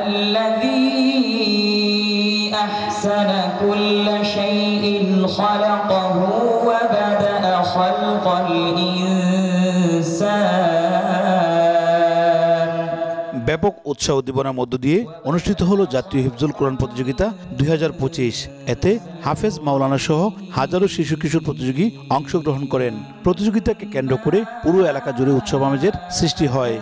الذي أحسن كل شيء خلقه وبدأ خلق الإنسان। ব্যাপক উৎসাহ উদ্দীপনার মধ্য দিয়ে অনুষ্ঠিত হলো জাতীয় হিফজুল কোরআন প্রতিযোগিতা 2025। এতে হাফেজ মাওলানা সহ হাজারো শিশু কিশোর প্রতিযোগী অংশগ্রহণ করেন। প্রতিযোগিতাকে কেন্দ্র করে পুরো এলাকা জুড়ে উৎসব আমেজের সৃষ্টি হয়।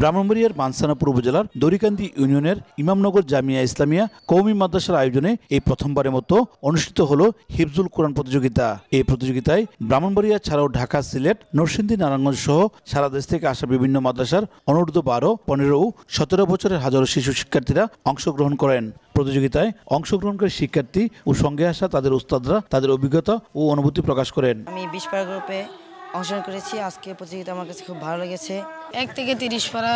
ব্রাহ্মণবাড়িয়ার মানসানাপুর উপজেলার দড়িকান্দি ইউনিয়নের ইমামনগর জামিয়া ইসলামিয়া কওমি মাদ্রাসার আয়োজনে এই প্রথমবারের মতো অনুষ্ঠিত হলো হিফজুল কোরআন প্রতিযোগিতা। এই প্রতিযোগিতায় ব্রাহ্মণবাড়িয়া ছাড়াও ঢাকা, সিলেট, নরসিংদী, নারায়ণগঞ্জ সহ সারা দেশ থেকে আসা বিভিন্ন মাদ্রাসার অনূর্ধ্ব 12, 15 ও 17 বছরের হাজারো শিশু শিক্ষার্থীরা অংশগ্রহণ করেন। প্রতিযোগিতায় অংশগ্রহণকারী শিক্ষার্থী ও সঙ্গে আসা তাদের উস্তাদরা তাদের অভিজ্ঞতা ও অনুভূতি প্রকাশ করেন। আমি 20 পারা গ্রুপে অংশগ্রহণ করেছি। আজকে প্রতিযোগিতা আমার কাছে খুব ভালো লেগেছে। 1 থেকে 30 পারা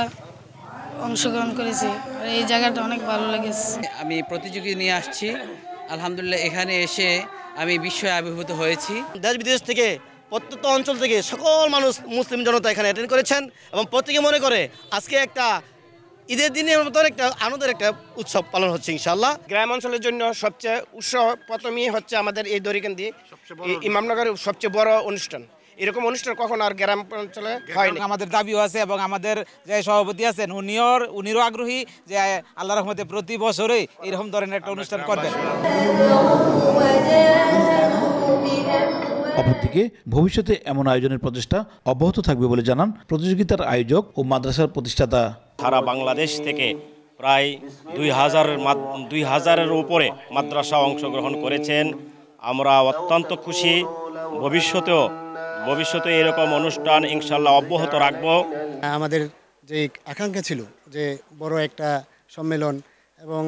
অংশগ্রহণ করেছি আর এই জায়গাটা অনেক ভালো লেগেছে। আমি প্রতিযোগী নিয়ে আসছি, আলহামদুলিল্লাহ এখানে এসে আমি বিস্ময়ে আবির্ভূত হয়েছি। দেশ বিদেশ থেকে প্রত্যন্ত অঞ্চল থেকে সকল মানুষ, মুসলিম জনতা এখানে অ্যাটেন্ড করেছেন এবং প্রত্যেকে মনে করে আজকে একটা ঈদের দিনের মতো একটা আনন্দের একটা উৎসব পালন হচ্ছে ইনশাআল্লাহ। গ্রাম অঞ্চলের জন্য সবচেয়ে উৎসব প্রথমেই হচ্ছে আমাদের এই দড়িকান্দি ইমামনগরের সবচেয়ে বড় অনুষ্ঠান। এরকম অনুষ্ঠান কখন আর গ্রাম অঞ্চলে হয়নি। আমাদের দাবিও আছে এবং আমাদের যে সভাপতি আছেন উনিও আগ্রহী যে আল্লাহর রহমতে প্রতি বছরে এরকম ধরনের একটা অনুষ্ঠান করবেন। অপরদিকে ভবিষ্যতে এমন আয়োজনের প্রচেষ্টা অব্যাহত থাকবে বলে জানান প্রতিযোগিতার আয়োজক ও মাদ্রাসার প্রতিষ্ঠাতা। সারা বাংলাদেশ থেকে প্রায় 2000-এর উপরে মাদ্রাসা অংশগ্রহণ করেছেন। আমরা অত্যন্ত খুশি। ভবিষ্যতে এরকম অনুষ্ঠান ইনশাল্লাহ অব্যাহত রাখব। আমাদের যে আকাঙ্ক্ষা ছিল যে বড় একটা সম্মেলন এবং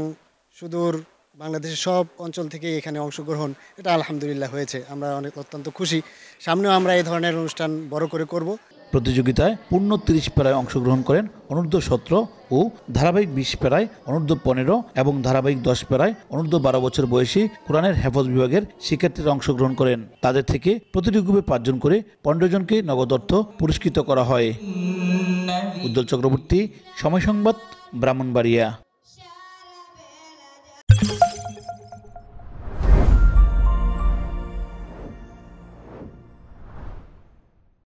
সুদূর বাংলাদেশের সব অঞ্চল থেকে এখানে অংশগ্রহণ, এটা আলহামদুলিল্লাহ হয়েছে। আমরা অত্যন্ত খুশি। সামনেও আমরা এই ধরনের অনুষ্ঠান বড় করে করব। প্রতিযোগিতায় পূর্ণ 30 পেরায় অংশগ্রহণ করেন অনূর্ধ্ব 17 ও ধারাবাহিক 20 পেরায় অনূর্ধ্ব 15 এবং ধারাবাহিক 10 পেরায় অনূর্ধ্ব 12 বছর বয়সী কোরআনের হেফাজ বিভাগের শিক্ষার্থীরা অংশগ্রহণ করেন। তাদের থেকে প্রতিটি গ্রুপে 5 জন করে 15 জনকে নগদ অর্থ পুরস্কৃত করা হয়। উজ্জ্বল চক্রবর্তী, সময় সংবাদ, ব্রাহ্মণবাড়িয়া।